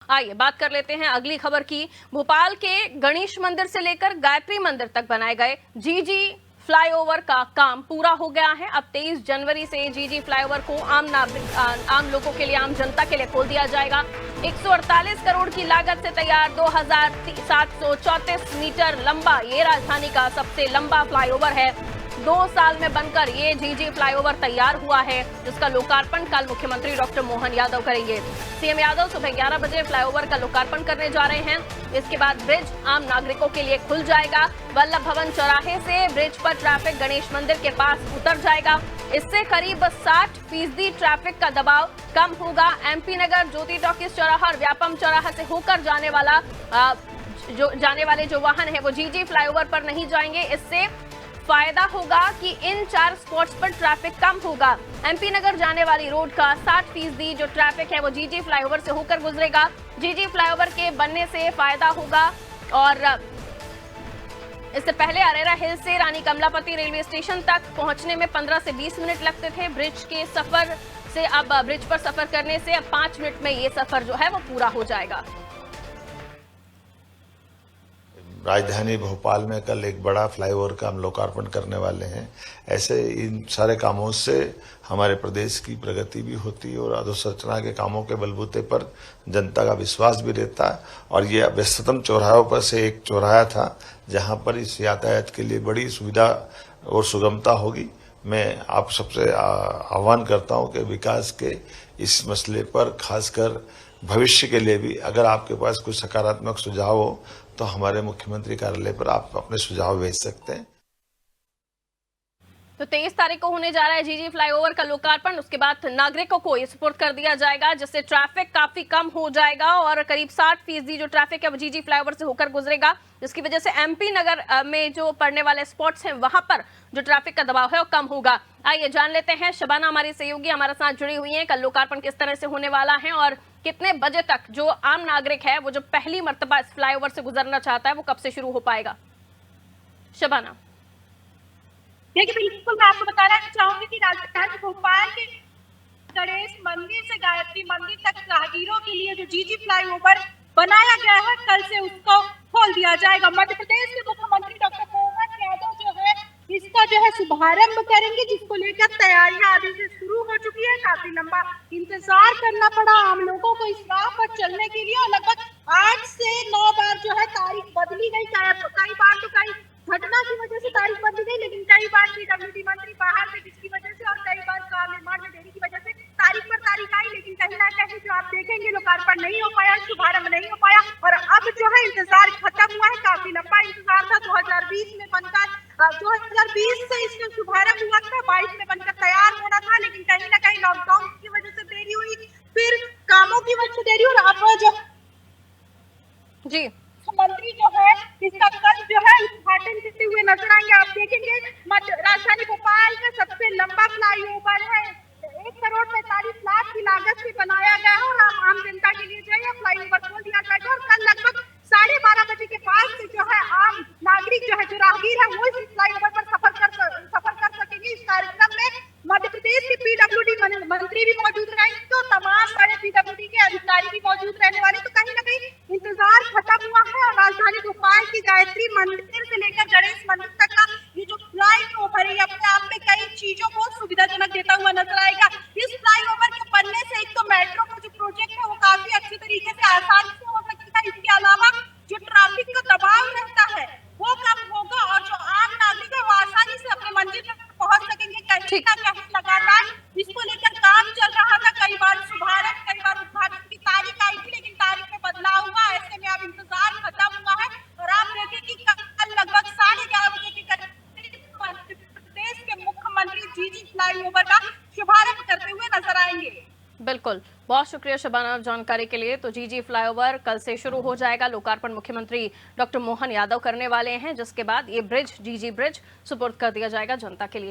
आइए बात कर लेते हैं अगली खबर की। भोपाल के गणेश मंदिर से लेकर गायत्री मंदिर तक बनाए गए जीजी फ्लाईओवर का काम पूरा हो गया है। अब 23 जनवरी से जीजी फ्लाईओवर को आम लोगों के लिए, आम जनता के लिए खोल दिया जाएगा। 148 करोड़ की लागत से तैयार 2734 मीटर लंबा ये राजधानी का सबसे लंबा फ्लाईओवर है। 2 साल में बनकर ये जीजी फ्लाईओवर तैयार हुआ है, जिसका लोकार्पण कल मुख्यमंत्री डॉक्टर मोहन यादव करेंगे। सीएम यादव सुबह 11 बजे फ्लाईओवर का लोकार्पण करने जा रहे हैं। इसके बाद ब्रिज आम नागरिकों के लिए खुल जाएगा। वल्लभ भवन चौराहे से ब्रिज पर ट्रैफिक गणेश मंदिर के पास उतर जाएगा। इससे करीब 60% ट्रैफिक का दबाव कम होगा। एमपी नगर, ज्योति टॉकीज चौराहा और व्यापम चौराहा से होकर जाने वाले जो वाहन है वो जीजी फ्लाईओवर पर नहीं जाएंगे। इससे फायदा होगा कि इन 4 स्पॉट्स पर ट्रैफिक कम होगा। एमपी नगर जाने वाली रोड का 60% जो ट्रैफिक है वो जीजी फ्लाईओवर से होकर गुजरेगा। जीजी फ्लाईओवर के बनने से फायदा होगा। और इससे पहले अरेरा हिल से रानी कमलापति रेलवे स्टेशन तक पहुंचने में 15 से 20 मिनट लगते थे। ब्रिज के सफर से अब ब्रिज पर सफर करने से अब 5 मिनट में ये सफर जो है वो पूरा हो जाएगा। राजधानी भोपाल में कल एक बड़ा फ्लाईओवर का हम लोकार्पण करने वाले हैं। ऐसे इन सारे कामों से हमारे प्रदेश की प्रगति भी होती है और अधोसंरचना के कामों के बलबूते पर जनता का विश्वास भी रहता है। और ये व्यस्ततम चौराहों पर से एक चौराहा था जहां पर इस यातायात के लिए बड़ी सुविधा और सुगमता होगी। मैं आप सबसे आह्वान करता हूं कि विकास के इस मसले पर खासकर भविष्य के लिए भी अगर आपके पास कोई सकारात्मक सुझाव हो तो हमारे मुख्यमंत्री कार्यालय पर आप अपने सुझाव भेज सकते हैं। तो 23 तारीख को होने जा रहा है जीजी फ्लाईओवर का लोकार्पण। उसके बाद नागरिकों को ये सुपुर्द कर दिया जाएगा, जिससे ट्रैफिक काफी कम हो जाएगा और करीब 60% जो ट्रैफिक है वो जीजी फ्लाईओवर से होकर गुजरेगा, जिसकी वजह से एमपी नगर में जो पड़ने वाले स्पॉट्स हैं वहां पर जो ट्रैफिक का दबाव है वो कम होगा। आइए जान लेते हैं, शबाना हमारी सहयोगी हमारे साथ जुड़ी हुई है। कल लोकार्पण किस तरह से होने वाला है और कितने बजे तक जो आम नागरिक है वो जो पहली मर्तबा इस फ्लाईओवर से गुजरना चाहता है वो कब से शुरू हो पाएगा? शबाना। देखिए, बिल्कुल मैं आपको बताना चाहूंगी कि राजधानी भोपाल के गणेश मंदिर से गायत्री मंदिर तक राहगीरों के लिए जो जीजी फ्लाईओवर बनाया गया है, कल से उसको खोल दिया जाएगा। मध्य प्रदेश के मुख्यमंत्री डॉक्टर मोहन यादव जो है इसका जो है शुभारंभ करेंगे, जिसको लेकर तैयारियां अभी से शुरू हो चुकी है। काफी लंबा इंतजार करना पड़ा आम लोगों को इस राह पर चलने के लिए और लगभग 8 से 9 बार जो है तारीख बदली गई। कई बार तो कई घटना की वजह से तारीख बदली गई, लेकिन कई बार पीडब्ल्यूडी मंत्री बाहर थे जिसकी वजह से, और कई बार काम निर्माण में देरी की वजह से तारीख पर तारीख आई, लेकिन कहीं ना कहीं जो आप देखेंगे लोकार्पण नहीं हो पाया, शुभारंभ नहीं हो पाया। और अब जो है इंतजार खत्म हुआ है। काफी लंबा इंतजार था। 2020 में बनकर 2020 से इसका शुभारंभ हुआ था, 22 में बनकर तैयार होना था, लेकिन कहीं ना कहीं लॉकडाउन की वजह से देरी हुई, फिर कामों की वजह से देरी। और अब जो जी मंत्री जो है इसका कल जो है उद्घाटन करते हुए नजर आएंगे। आप देखेंगे राजधानी भोपाल का सबसे लंबा फ्लाईओवर है। 1,45,00,000 की लागत से बनाया गया है और आम जनता के लिए जो है फ्लाईओवर खोल दिया जाएगा। और कल लगभग 12:30 बजे के बाद से जो है आम नागरिक जो है, जो राहगीर है, वो इस फ्लाईओवर पर सफर कर सकेंगे। इस कार्यक्रम में मध्य प्रदेश के पीडब्ल्यूडी मंत्री भी मौजूद रहेंगे, तो तमाम बड़े पीडब्ल्यूडी के अधिकारी भी मौजूद रहने वाले। तो कहीं ना कहीं इंतजार खत्म हुआ है और राजधानी भोपाल की गायत्री मंदिर से लेकर गणेश मंदिर तक का ये जो फ्लाईओवर है अपने आप में कई चीजों को सुविधाजनक देता हुआ नजर आएगा। इस फ्लाईओवर के बनने से एक तो मेट्रो का जो प्रोजेक्ट है वो काफी अच्छे तरीके से आसानी से हो सकता है। इसके अलावा जो ट्रैफिक का दबाव रहता है वो कम होगा और जो आम नागरिक है वो आसानी से अपने मंजिल तक पहुंच सकेंगे। कहीं ना कहीं लगातार इसको लेकर काम चल रहा था। कई बार शुभारंभ, कई बार उद्घाटन की तारीख आई थी, लेकिन तारीख में बदलाव हुआ। ऐसे में अब इंतजार खत्म हुआ है और आप देखें कि कल लगभग 11:30 बजे के करीब मध्य प्रदेश के मुख्यमंत्री जीजी फ्लाईओवर का शुभारंभ करते हुए नजर आएंगे। बिल्कुल, बहुत शुक्रिया शबाना जानकारी के लिए। तो जीजी फ्लाईओवर कल से शुरू हो जाएगा। लोकार्पण मुख्यमंत्री डॉक्टर मोहन यादव करने वाले हैं, जिसके बाद ये ब्रिज, जीजी ब्रिज, सुपुर्द कर दिया जाएगा जनता के लिए।